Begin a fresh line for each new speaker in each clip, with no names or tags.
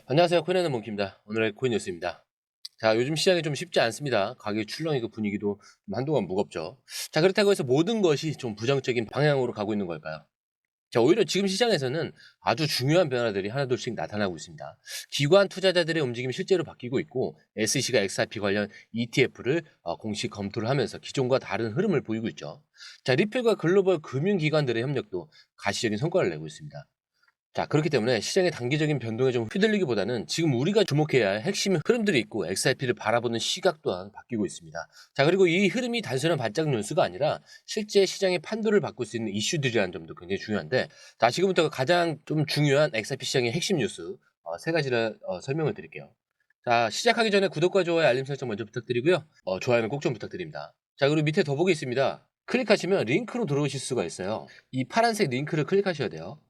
안녕하세요. 코인하는 몽키입니다. 오늘의 코인 뉴스입니다. 자, 요즘 시장이 좀 쉽지 않습니다. 가격 출렁이고 분위기도 좀 한동안 무겁죠. 자, 그렇다고 해서 모든 것이 좀 부정적인 방향으로 가고 있는 걸까요? 자, 오히려 지금 시장에서는 아주 중요한 변화들이 하나둘씩 나타나고 있습니다. 기관 투자자들의 움직임이 실제로 바뀌고 있고, SEC가 XRP 관련 ETF를 공식 검토를 하면서 기존과 다른 흐름을 보이고 있죠. 자, 리플과 글로벌 금융기관들의 협력도 가시적인 성과를 내고 있습니다. 자, 그렇기 때문에 시장의 단기적인 변동에 좀 휘둘리기보다는 지금 우리가 주목해야 할 핵심 흐름들이 있고 XRP를 바라보는 시각 또한 바뀌고 있습니다. 자, 그리고 이 흐름이 단순한 반짝 뉴스가 아니라 실제 시장의 판도를 바꿀 수 있는 이슈들이라는 점도 굉장히 중요한데, 자, 지금부터 가장 좀 중요한 XRP 시장의 핵심 뉴스 세 가지를 설명을 드릴게요. 자, 시작하기 전에 구독과 좋아요, 알림 설정 먼저 부탁드리고요. 좋아요는 꼭 좀 부탁드립니다. 자, 그리고 밑에 더보기 있습니다. 클릭하시면 링크로 들어오실 수가 있어요. 이 파란색 링크를 클릭하셔야 돼요.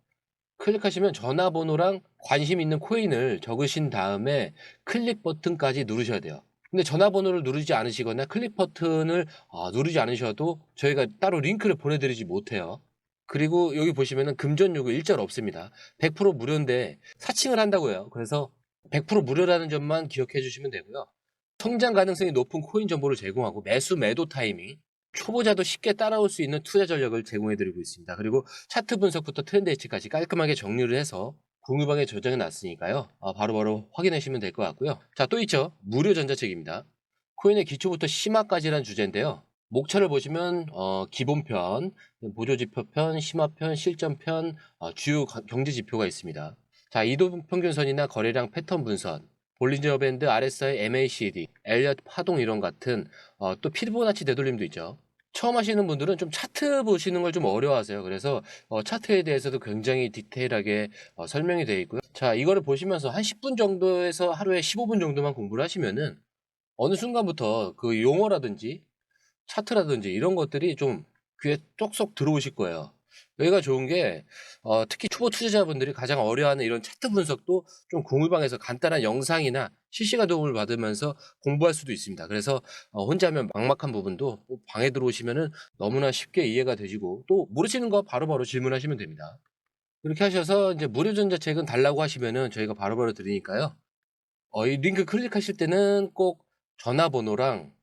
클릭하시면 전화번호랑 관심 있는 코인을 적으신 다음에 클릭 버튼까지 누르셔야 돼요. 근데 전화번호를 누르지 않으시거나 클릭 버튼을 누르지 않으셔도 저희가 따로 링크를 보내드리지 못해요. 그리고 여기 보시면은 금전 요구 일절 없습니다. 100% 무료인데 사칭을 한다고 해요. 그래서 100% 무료라는 점만 기억해 주시면 되고요. 성장 가능성이 높은 코인 정보를 제공하고 매수 매도 타이밍, 초보자도 쉽게 따라올 수 있는 투자 전략을 제공해 드리고 있습니다. 그리고 차트 분석부터 트렌드 예측까지 깔끔하게 정리를 해서 공유방에 저장해 놨으니까요. 바로바로 확인하시면 될 것 같고요. 자, 또 있죠. 무료 전자책입니다. 코인의 기초부터 심화까지라는 주제인데요. 목차를 보시면 기본편, 보조지표편, 심화편, 실전편, 주요 경제 지표가 있습니다. 자, 이동평균선이나 거래량 패턴 분석, 볼린저 밴드, RSI, MACD, 엘리엇 파동 이론 같은 또 피보나치 되돌림도 있죠. 처음 하시는 분들은 좀 차트 보시는 걸 좀 어려워하세요. 그래서 차트에 대해서도 굉장히 디테일하게 설명이 되어 있고요. 자, 이거를 보시면서 한 10분 정도에서 하루에 15분 정도만 공부를 하시면은 어느 순간부터 그 용어라든지 차트라든지 이런 것들이 좀 귀에 쏙쏙 들어오실 거예요. 여기가 좋은 게 특히 초보 투자자분들이 가장 어려워하는 이런 차트 분석도 좀 공유방에서 간단한 영상이나 실시간 도움을 받으면서 공부할 수도 있습니다. 그래서 혼자 하면 막막한 부분도 또 방에 들어오시면은 너무나 쉽게 이해가 되시고 또 모르시는 거 바로바로 질문하시면 됩니다. 그렇게 하셔서 이제 무료 전자책은 달라고 하시면은 저희가 바로바로 드리니까요. 이 링크 클릭하실 때는 꼭 전화번호랑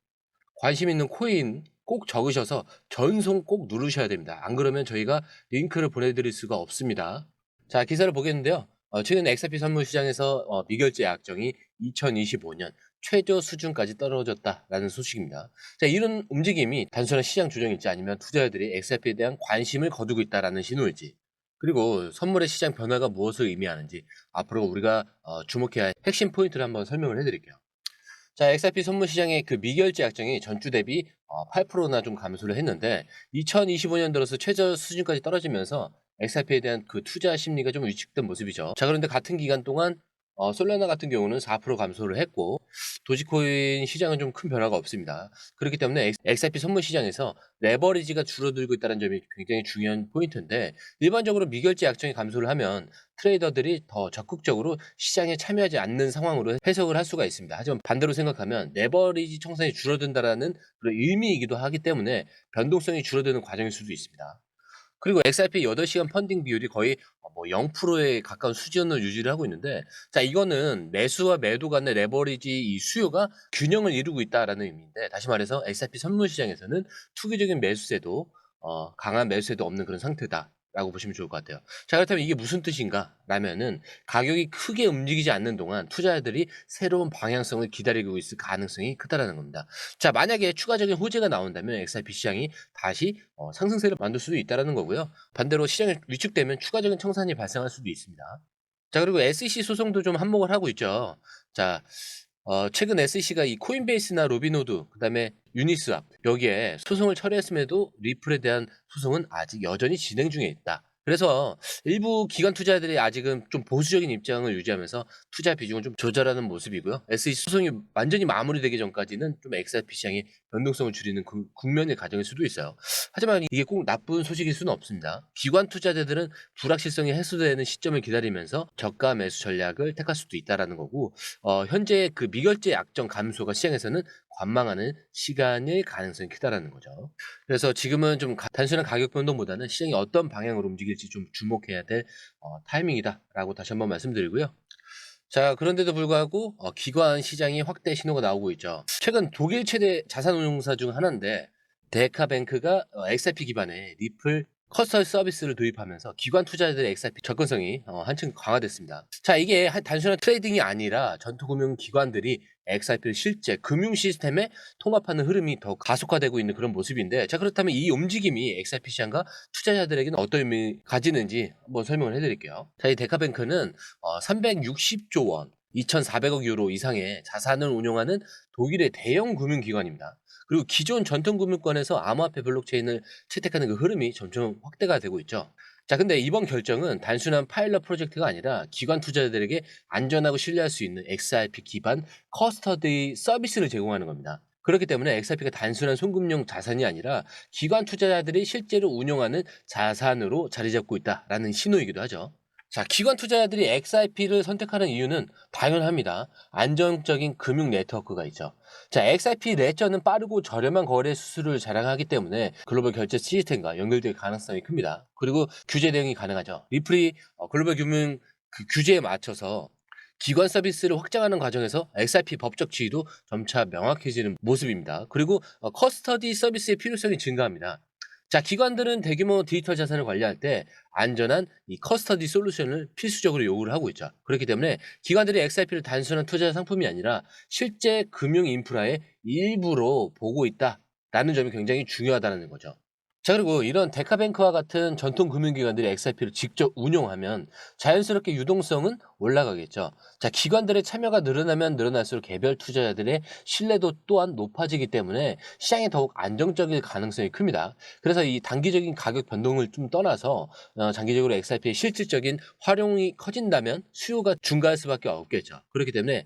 관심 있는 코인 꼭 적으셔서 전송 꼭 누르셔야 됩니다. 안 그러면 저희가 링크를 보내드릴 수가 없습니다. 자, 기사를 보겠는데요. 최근 XRP 선물 시장에서 미결제 약정이 2025년 최저 수준까지 떨어졌다라는 소식입니다. 자, 이런 움직임이 단순한 시장 조정일지 아니면 투자자들이 XRP에 대한 관심을 거두고 있다라는 신호일지, 그리고 선물의 시장 변화가 무엇을 의미하는지 앞으로 우리가 주목해야 할 핵심 포인트를 한번 설명을 해드릴게요. 자, XRP 선물 시장의 그 미결제 약정이 전주 대비 8%나 좀 감소를 했는데 2025년 들어서 최저 수준까지 떨어지면서 XRP에 대한 그 투자 심리가 좀 위축된 모습이죠. 자, 그런데 같은 기간 동안 솔라나 같은 경우는 4% 감소를 했고 도지코인 시장은 좀 큰 변화가 없습니다. 그렇기 때문에 XRP 선물 시장에서 레버리지가 줄어들고 있다는 점이 굉장히 중요한 포인트인데, 일반적으로 미결제 약정이 감소를 하면 트레이더들이 더 적극적으로 시장에 참여하지 않는 상황으로 해석을 할 수가 있습니다. 하지만 반대로 생각하면 레버리지 청산이 줄어든다라는 그런 의미이기도 하기 때문에 변동성이 줄어드는 과정일 수도 있습니다. 그리고 XRP 8시간 펀딩 비율이 거의 뭐 0%에 가까운 수준을 유지를 하고 있는데, 자, 이거는 매수와 매도 간의 레버리지 이 수요가 균형을 이루고 있다라는 의미인데, 다시 말해서 XRP 선물 시장에서는 투기적인 매수세도 강한 매수세도 없는 그런 상태다라고 보시면 좋을 것 같아요. 자, 그렇다면 이게 무슨 뜻인가? 라면은 가격이 크게 움직이지 않는 동안 투자자들이 새로운 방향성을 기다리고 있을 가능성이 크다라는 겁니다. 자, 만약에 추가적인 호재가 나온다면 XRP 시장이 다시 상승세를 만들 수도 있다라는 거고요. 반대로 시장이 위축되면 추가적인 청산이 발생할 수도 있습니다. 자, 그리고 SEC 소송도 좀 한몫을 하고 있죠. 자, 최근 SEC가 이 코인베이스나 로비노드, 그다음에 유니스왑 여기에 소송을 처리했음에도 리플에 대한 소송은 아직 여전히 진행 중에 있다. 그래서 일부 기관 투자자들이 아직은 좀 보수적인 입장을 유지하면서 투자 비중을 좀 조절하는 모습이고요. SEC 소송이 완전히 마무리되기 전까지는 좀 XRP 시장이 변동성을 줄이는 국면의 과정일 수도 있어요. 하지만 이게 꼭 나쁜 소식일 수는 없습니다. 기관 투자자들은 불확실성이 해소되는 시점을 기다리면서 저가 매수 전략을 택할 수도 있다라는 거고, 현재 그 미결제 약정 감소가 시장에서는 관망하는 시간일 가능성이 크다라는 거죠. 그래서 지금은 좀 단순한 가격 변동보다는 시장이 어떤 방향으로 움직일지 좀 주목해야 될 타이밍이다라고 다시 한번 말씀드리고요. 자, 그런데도 불구하고 기관 시장이 확대 신호가 나오고 있죠. 최근 독일 최대 자산운용사 중 하나인데 데카뱅크가 XRP 기반의 리플 커스터디 서비스를 도입하면서 기관 투자자들의 XRP 접근성이 한층 강화됐습니다. 자, 이게 단순한 트레이딩이 아니라 전투금융 기관들이 XRP를 실제 금융 시스템에 통합하는 흐름이 더 가속화되고 있는 그런 모습인데, 자, 그렇다면 이 움직임이 XRP 시장과 투자자들에게는 어떤 의미 가지는지 한번 설명을 해드릴게요. 자, 이 데카뱅크는 360조 원, 2,400억 유로 이상의 자산을 운용하는 독일의 대형 금융기관입니다. 그리고 기존 전통금융권에서 암호화폐 블록체인을 채택하는 그 흐름이 점점 확대가 되고 있죠. 자, 근데 이번 결정은 단순한 파일럿 프로젝트가 아니라 기관 투자자들에게 안전하고 신뢰할 수 있는 XRP 기반 커스터디 서비스를 제공하는 겁니다. 그렇기 때문에 XRP가 단순한 송금용 자산이 아니라 기관 투자자들이 실제로 운용하는 자산으로 자리 잡고 있다라는 신호이기도 하죠. 자, 기관 투자자들이 XRP를 선택하는 이유는 당연합니다. 안정적인 금융 네트워크가 있죠. 자, XRP 레저는 빠르고 저렴한 거래 수수료를 자랑하기 때문에 글로벌 결제 시스템과 연결될 가능성이 큽니다. 그리고 규제 대응이 가능하죠. 리플이 글로벌 금융 규제에 맞춰서 기관 서비스를 확장하는 과정에서 XRP 법적 지위도 점차 명확해지는 모습입니다. 그리고 커스터디 서비스의 필요성이 증가합니다. 자, 기관들은 대규모 디지털 자산을 관리할 때 안전한 이 커스터디 솔루션을 필수적으로 요구를 하고 있죠. 그렇기 때문에 기관들이 XRP를 단순한 투자 상품이 아니라 실제 금융 인프라의 일부로 보고 있다라는 점이 굉장히 중요하다는 거죠. 자, 그리고 이런 데카뱅크와 같은 전통 금융기관들이 XRP를 직접 운용하면 자연스럽게 유동성은 올라가겠죠. 자, 기관들의 참여가 늘어나면 늘어날수록 개별 투자자들의 신뢰도 또한 높아지기 때문에 시장이 더욱 안정적일 가능성이 큽니다. 그래서 이 단기적인 가격 변동을 좀 떠나서 장기적으로 XRP의 실질적인 활용이 커진다면 수요가 증가할 수밖에 없겠죠. 그렇기 때문에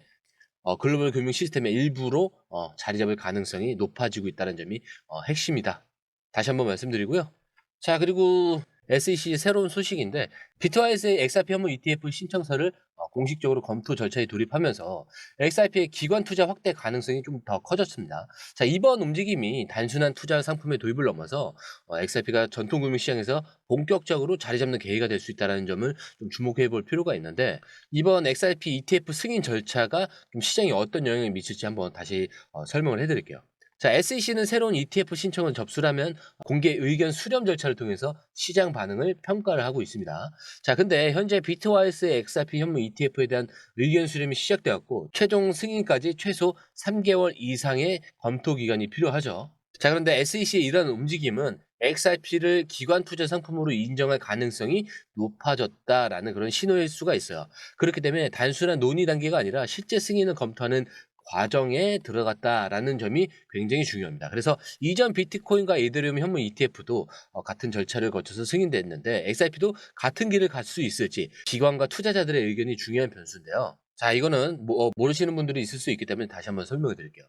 글로벌 금융 시스템의 일부로 자리 잡을 가능성이 높아지고 있다는 점이 핵심이다. 다시 한번 말씀드리고요. 자, 그리고 SEC 새로운 소식인데 비트와이스의 XRP 현물 ETF 신청서를 공식적으로 검토 절차에 돌입하면서 XRP의 기관 투자 확대 가능성이 좀 더 커졌습니다. 자, 이번 움직임이 단순한 투자 상품의 도입을 넘어서 XRP가 전통 금융 시장에서 본격적으로 자리 잡는 계기가 될 수 있다는 점을 좀 주목해 볼 필요가 있는데, 이번 XRP ETF 승인 절차가 좀 시장에 어떤 영향을 미칠지 한번 다시 설명을 해드릴게요. 자, SEC는 새로운 ETF 신청을 접수하면 공개 의견 수렴 절차를 통해서 시장 반응을 평가를 하고 있습니다. 자, 근데 현재 비트와이스의 XRP 현물 ETF에 대한 의견 수렴이 시작되었고 최종 승인까지 최소 3개월 이상의 검토 기간이 필요하죠. 자, 그런데 SEC의 이러한 움직임은 XRP를 기관 투자 상품으로 인정할 가능성이 높아졌다라는 그런 신호일 수가 있어요. 그렇기 때문에 단순한 논의 단계가 아니라 실제 승인을 검토하는 과정에 들어갔다라는 점이 굉장히 중요합니다. 그래서 이전 비트코인과 이더리움 현물 ETF도 같은 절차를 거쳐서 승인됐는데 XRP도 같은 길을 갈 수 있을지 기관과 투자자들의 의견이 중요한 변수인데요. 자, 이거는 모르시는 분들이 있을 수 있기 때문에 다시 한번 설명해 드릴게요.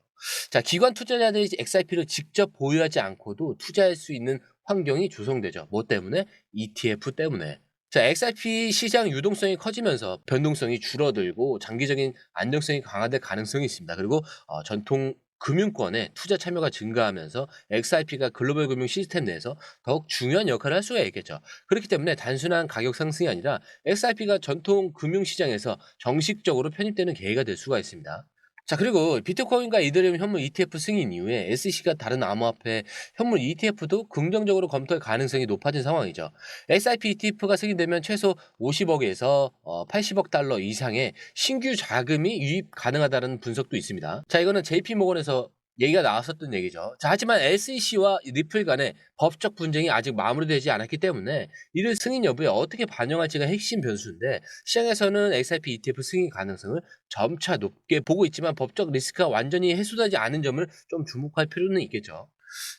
자, 기관 투자자들이 XRP를 직접 보유하지 않고도 투자할 수 있는 환경이 조성되죠. 뭐 때문에? ETF 때문에. 자, XRP 시장 유동성이 커지면서 변동성이 줄어들고 장기적인 안정성이 강화될 가능성이 있습니다. 그리고 전통 금융권의 투자 참여가 증가하면서 XRP가 글로벌 금융 시스템 내에서 더욱 중요한 역할을 할 수가 있겠죠. 그렇기 때문에 단순한 가격 상승이 아니라 XRP가 전통 금융 시장에서 정식적으로 편입되는 계기가 될 수가 있습니다. 자, 그리고 비트코인과 이더리움 현물 ETF 승인 이후에 SEC가 다른 암호화폐 현물 ETF도 긍정적으로 검토할 가능성이 높아진 상황이죠. SIP ETF가 승인되면 최소 50억에서 80억 달러 이상의 신규 자금이 유입 가능하다는 분석도 있습니다. 자, 이거는 JP모건에서 얘기가 나왔었던 얘기죠. 자, 하지만 SEC와 리플 간의 법적 분쟁이 아직 마무리되지 않았기 때문에 이를 승인 여부에 어떻게 반영할지가 핵심 변수인데, 시장에서는 XRP ETF 승인 가능성을 점차 높게 보고 있지만 법적 리스크가 완전히 해소되지 않은 점을 좀 주목할 필요는 있겠죠.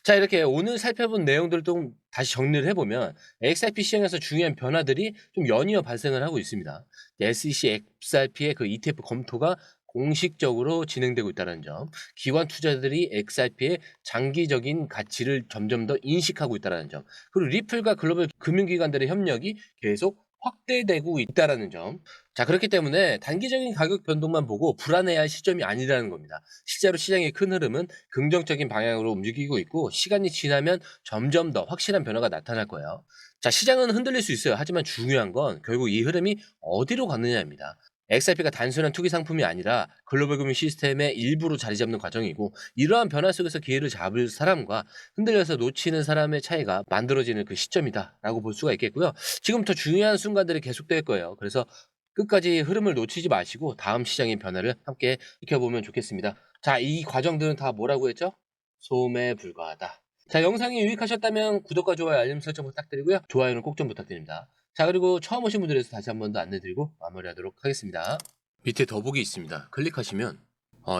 자, 이렇게 오늘 살펴본 내용들을 좀 다시 정리를 해보면 XRP 시장에서 중요한 변화들이 좀 연이어 발생을 하고 있습니다. SEC XRP의 그 ETF 검토가 공식적으로 진행되고 있다는 점, 기관 투자들이 XRP의 장기적인 가치를 점점 더 인식하고 있다는 점, 그리고 리플과 글로벌 금융기관들의 협력이 계속 확대되고 있다는 점. 자, 그렇기 때문에 단기적인 가격 변동만 보고 불안해할 시점이 아니라는 겁니다. 실제로 시장의 큰 흐름은 긍정적인 방향으로 움직이고 있고 시간이 지나면 점점 더 확실한 변화가 나타날 거예요. 자, 시장은 흔들릴 수 있어요. 하지만 중요한 건 결국 이 흐름이 어디로 가느냐입니다. XRP가 단순한 투기 상품이 아니라 글로벌 금융 시스템의 일부로 자리 잡는 과정이고, 이러한 변화 속에서 기회를 잡을 사람과 흔들려서 놓치는 사람의 차이가 만들어지는 그 시점이다라고 볼 수가 있겠고요. 지금부터 중요한 순간들이 계속될 거예요. 그래서 끝까지 흐름을 놓치지 마시고 다음 시장의 변화를 함께 지켜보면 좋겠습니다. 자, 이 과정들은 다 뭐라고 했죠? 소음에 불과하다. 자, 영상이 유익하셨다면 구독과 좋아요, 알림 설정 부탁드리고요. 좋아요는 꼭 좀 부탁드립니다. 자, 그리고 처음 오신 분들에 서 다시 한 번 더 안내드리고 마무리하도록 하겠습니다. 밑에 더보기 있습니다. 클릭하시면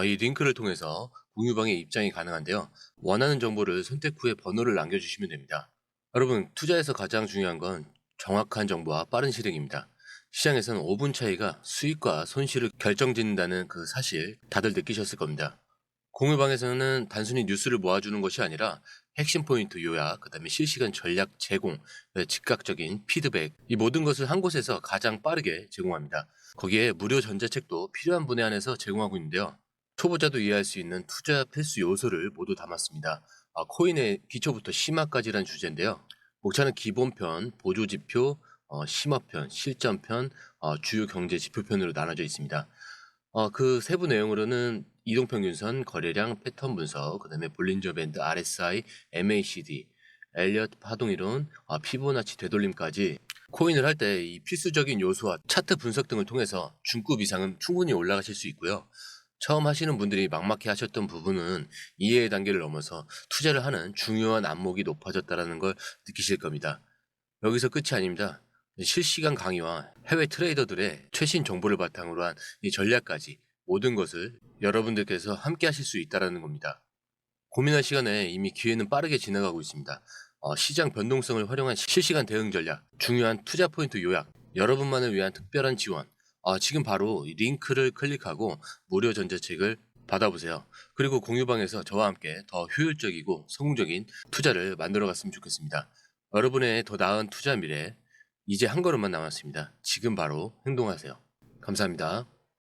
이 링크를 통해서 공유방에 입장이 가능한데요. 원하는 정보를 선택 후에 번호를 남겨주시면 됩니다. 여러분, 투자에서 가장 중요한 건 정확한 정보와 빠른 실행입니다. 시장에서는 5분 차이가 수익과 손실을 결정짓는다는 그 사실 다들 느끼셨을 겁니다. 공유방에서는 단순히 뉴스를 모아주는 것이 아니라 핵심 포인트 요약, 그다음에 실시간 전략 제공, 즉각적인 피드백, 이 모든 것을 한 곳에서 가장 빠르게 제공합니다. 거기에 무료 전자책도 필요한 분야 안에서 제공하고 있는데요. 초보자도 이해할 수 있는 투자 필수 요소를 모두 담았습니다. 코인의 기초부터 심화까지란 주제인데요. 목차는 기본편, 보조지표, 심화편, 실전편, 주요 경제 지표편으로 나눠져 있습니다. 그 세부 내용으로는 이동평균선, 거래량, 패턴 분석, 그다음에 볼린저 밴드, RSI, MACD, 엘리엇 파동이론, 피보나치 되돌림까지 코인을 할 때 이 필수적인 요소와 차트 분석 등을 통해서 중급 이상은 충분히 올라가실 수 있고요. 처음 하시는 분들이 막막해 하셨던 부분은 이해의 단계를 넘어서 투자를 하는 중요한 안목이 높아졌다는 걸 느끼실 겁니다. 여기서 끝이 아닙니다. 실시간 강의와 해외 트레이더들의 최신 정보를 바탕으로 한 이 전략까지 모든 것을 여러분들께서 함께 하실 수 있다는 겁니다. 고민할 시간에 이미 기회는 빠르게 지나가고 있습니다. 시장 변동성을 활용한 실시간 대응 전략, 중요한 투자 포인트 요약, 여러분만을 위한 특별한 지원. 지금 바로 이 링크를 클릭하고 무료 전자책을 받아보세요. 그리고 공유방에서 저와 함께 더 효율적이고 성공적인 투자를 만들어 갔으면 좋겠습니다. 여러분의 더 나은 투자 미래, 이제 한 걸음만 남았습니다. 지금 바로 행동하세요. 감사합니다.